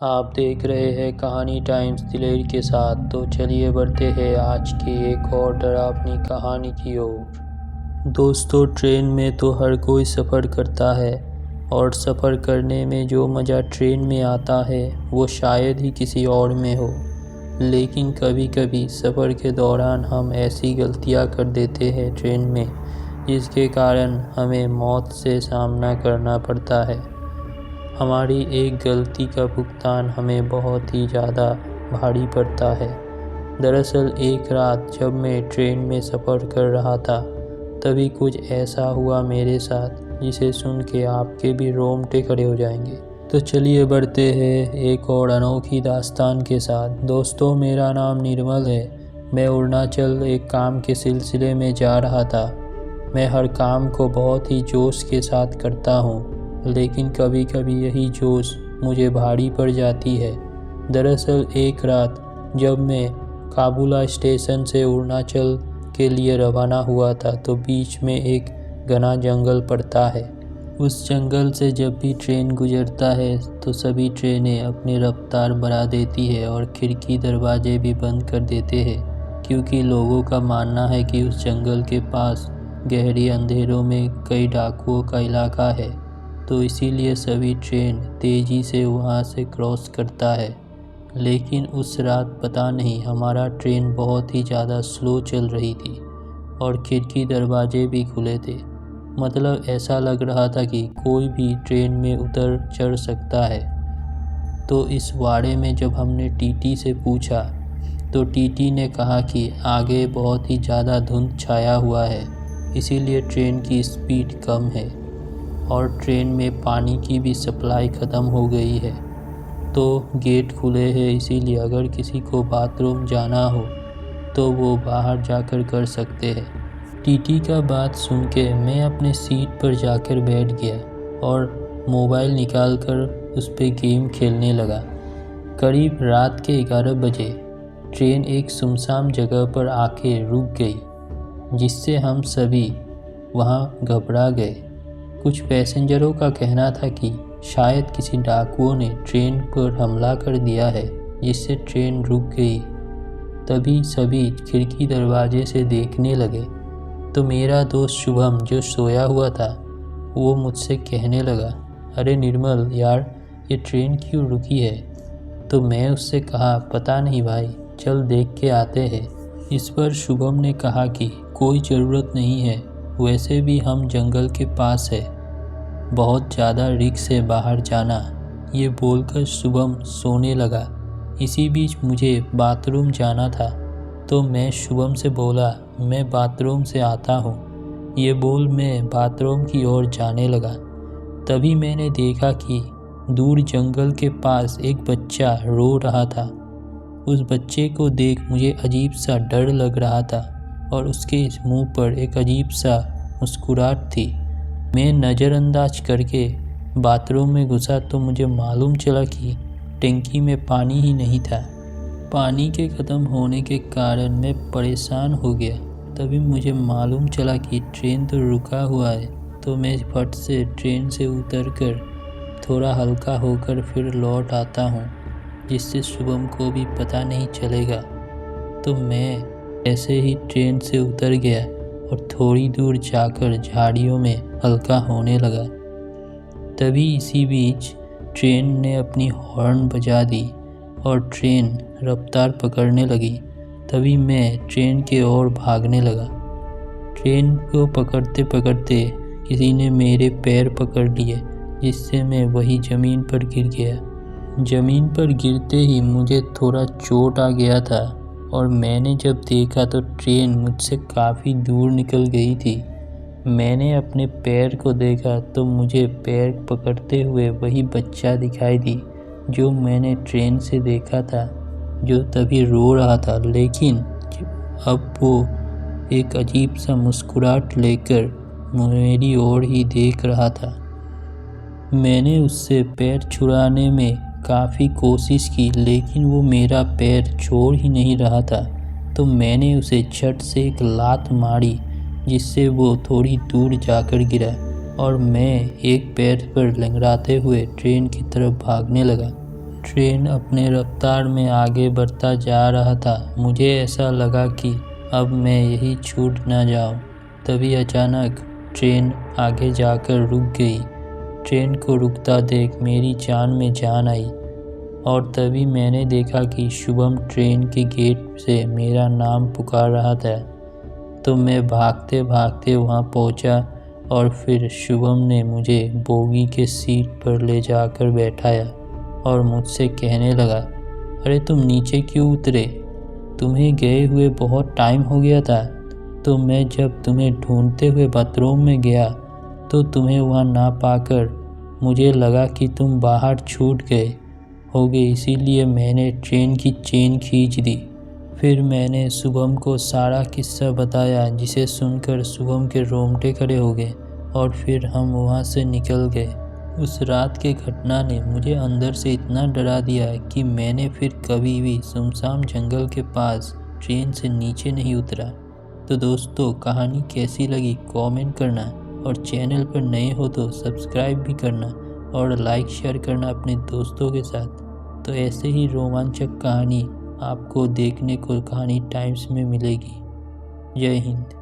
आप देख रहे हैं कहानी टाइम्स दिलेर के साथ। तो चलिए बढ़ते हैं आज की एक और डरावनी कहानी की ओर। दोस्तों, ट्रेन में तो हर कोई सफ़र करता है और सफ़र करने में जो मज़ा ट्रेन में आता है वो शायद ही किसी और में हो। लेकिन कभी कभी सफ़र के दौरान हम ऐसी गलतियां कर देते हैं ट्रेन में जिसके कारण हमें मौत से सामना करना पड़ता है। हमारी एक गलती का भुगतान हमें बहुत ही ज़्यादा भारी पड़ता है। दरअसल एक रात जब मैं ट्रेन में सफ़र कर रहा था तभी कुछ ऐसा हुआ मेरे साथ जिसे सुन के आपके भी रोंगटे खड़े हो जाएंगे। तो चलिए बढ़ते हैं एक और अनोखी दास्तान के साथ। दोस्तों, मेरा नाम निर्मल है। मैं अरुणाचल एक काम के सिलसिले में जा रहा था। मैं हर काम को बहुत ही जोश के साथ करता हूँ, लेकिन कभी कभी यही जोश मुझे भारी पड़ जाती है। दरअसल एक रात जब मैं काबुला स्टेशन से अरुणाचल के लिए रवाना हुआ था तो बीच में एक घना जंगल पड़ता है। उस जंगल से जब भी ट्रेन गुजरता है तो सभी ट्रेनें अपनी रफ्तार बढ़ा देती है और खिड़की दरवाजे भी बंद कर देते हैं, क्योंकि लोगों का मानना है कि उस जंगल के पास गहरी अंधेरों में कई डाकुओं का इलाका है। तो इसीलिए सभी ट्रेन तेज़ी से वहाँ से क्रॉस करता है। लेकिन उस रात पता नहीं हमारा ट्रेन बहुत ही ज़्यादा स्लो चल रही थी और खिड़की दरवाजे भी खुले थे। मतलब ऐसा लग रहा था कि कोई भी ट्रेन में उतर चढ़ सकता है। तो इस बारे में जब हमने टीटी से पूछा तो टीटी ने कहा कि आगे बहुत ही ज़्यादा धुंध छाया हुआ है, इसीलिए ट्रेन की स्पीड कम है और ट्रेन में पानी की भी सप्लाई ख़त्म हो गई है। तो गेट खुले हैं, इसीलिए अगर किसी को बाथरूम जाना हो तो वो बाहर जाकर कर सकते हैं। टीटी का बात सुन के मैं अपने सीट पर जाकर बैठ गया और मोबाइल निकालकर उस पर गेम खेलने लगा। करीब रात के 11 बजे ट्रेन एक सुनसान जगह पर आके रुक गई, जिससे हम सभी वहाँ घबरा गए। कुछ पैसेंजरों का कहना था कि शायद किसी डाकुओं ने ट्रेन पर हमला कर दिया है, जिससे ट्रेन रुक गई। तभी सभी खिड़की दरवाजे से देखने लगे तो मेरा दोस्त शुभम जो सोया हुआ था वो मुझसे कहने लगा, अरे निर्मल यार, ये ट्रेन क्यों रुकी है? तो मैं उससे कहा, पता नहीं भाई, चल देख के आते हैं। इस पर शुभम ने कहा कि कोई ज़रूरत नहीं है, वैसे भी हम जंगल के पास है, बहुत ज़्यादा रिस्क है बाहर जाना। ये बोलकर शुभम सोने लगा। इसी बीच मुझे बाथरूम जाना था तो मैं शुभम से बोला, मैं बाथरूम से आता हूँ। ये बोल मैं बाथरूम की ओर जाने लगा। तभी मैंने देखा कि दूर जंगल के पास एक बच्चा रो रहा था। उस बच्चे को देख मुझे अजीब सा डर लग रहा था और उसके मुंह पर एक अजीब सा मुस्कुराहट थी। मैं नज़रअंदाज करके बाथरूम में घुसा तो मुझे मालूम चला कि टंकी में पानी ही नहीं था। पानी के ख़त्म होने के कारण मैं परेशान हो गया। तभी मुझे मालूम चला कि ट्रेन तो रुका हुआ है, तो मैं फट से ट्रेन से उतरकर थोड़ा हल्का होकर फिर लौट आता हूँ, जिससे शुभम को भी पता नहीं चलेगा। तो मैं ऐसे ही ट्रेन से उतर गया और थोड़ी दूर जाकर झाड़ियों में हल्का होने लगा। तभी इसी बीच ट्रेन ने अपनी हॉर्न बजा दी और ट्रेन रफ्तार पकड़ने लगी। तभी मैं ट्रेन के ओर भागने लगा। ट्रेन को पकड़ते पकड़ते किसी ने मेरे पैर पकड़ लिए, जिससे मैं वही ज़मीन पर गिर गया। ज़मीन पर गिरते ही मुझे थोड़ा चोट आ गया था और मैंने जब देखा तो ट्रेन मुझसे काफ़ी दूर निकल गई थी। मैंने अपने पैर को देखा तो मुझे पैर पकड़ते हुए वही बच्चा दिखाई दी जो मैंने ट्रेन से देखा था, जो तभी रो रहा था, लेकिन अब वो एक अजीब सा मुस्कुराहट लेकर मेरी ओर ही देख रहा था। मैंने उससे पैर छुड़ाने में काफ़ी कोशिश की, लेकिन वो मेरा पैर छोड़ ही नहीं रहा था। तो मैंने उसे झट से एक लात मारी, जिससे वो थोड़ी दूर जाकर गिरा और मैं एक पैर पर लंगड़ाते हुए ट्रेन की तरफ भागने लगा। ट्रेन अपने रफ्तार में आगे बढ़ता जा रहा था। मुझे ऐसा लगा कि अब मैं यही छूट न जाऊं। तभी अचानक ट्रेन आगे जाकर रुक गई। ट्रेन को रुकता देख मेरी जान में जान आई और तभी मैंने देखा कि शुभम ट्रेन के गेट से मेरा नाम पुकार रहा था। तो मैं भागते भागते वहां पहुंचा और फिर शुभम ने मुझे बोगी के सीट पर ले जाकर बैठाया और मुझसे कहने लगा, अरे तुम नीचे क्यों उतरे? तुम्हें गए हुए बहुत टाइम हो गया था। तो मैं जब तुम्हें ढूंढते हुए बाथरूम में गया तो तुम्हें वहां ना पाकर मुझे लगा कि तुम बाहर छूट गए होगे, इसीलिए मैंने ट्रेन की चेन खींच दी। फिर मैंने शुभम को सारा किस्सा बताया, जिसे सुनकर शुभम के रोंगटे खड़े हो गए और फिर हम वहां से निकल गए। उस रात की घटना ने मुझे अंदर से इतना डरा दिया कि मैंने फिर कभी भी सुनसान जंगल के पास ट्रेन से नीचे नहीं उतरा। तो दोस्तों, कहानी कैसी लगी कमेंट करना और चैनल पर नए हो तो सब्सक्राइब भी करना और लाइक शेयर करना अपने दोस्तों के साथ। तो ऐसे ही रोमांचक कहानी आपको देखने को कहानी टाइम्स में मिलेगी। जय हिंद।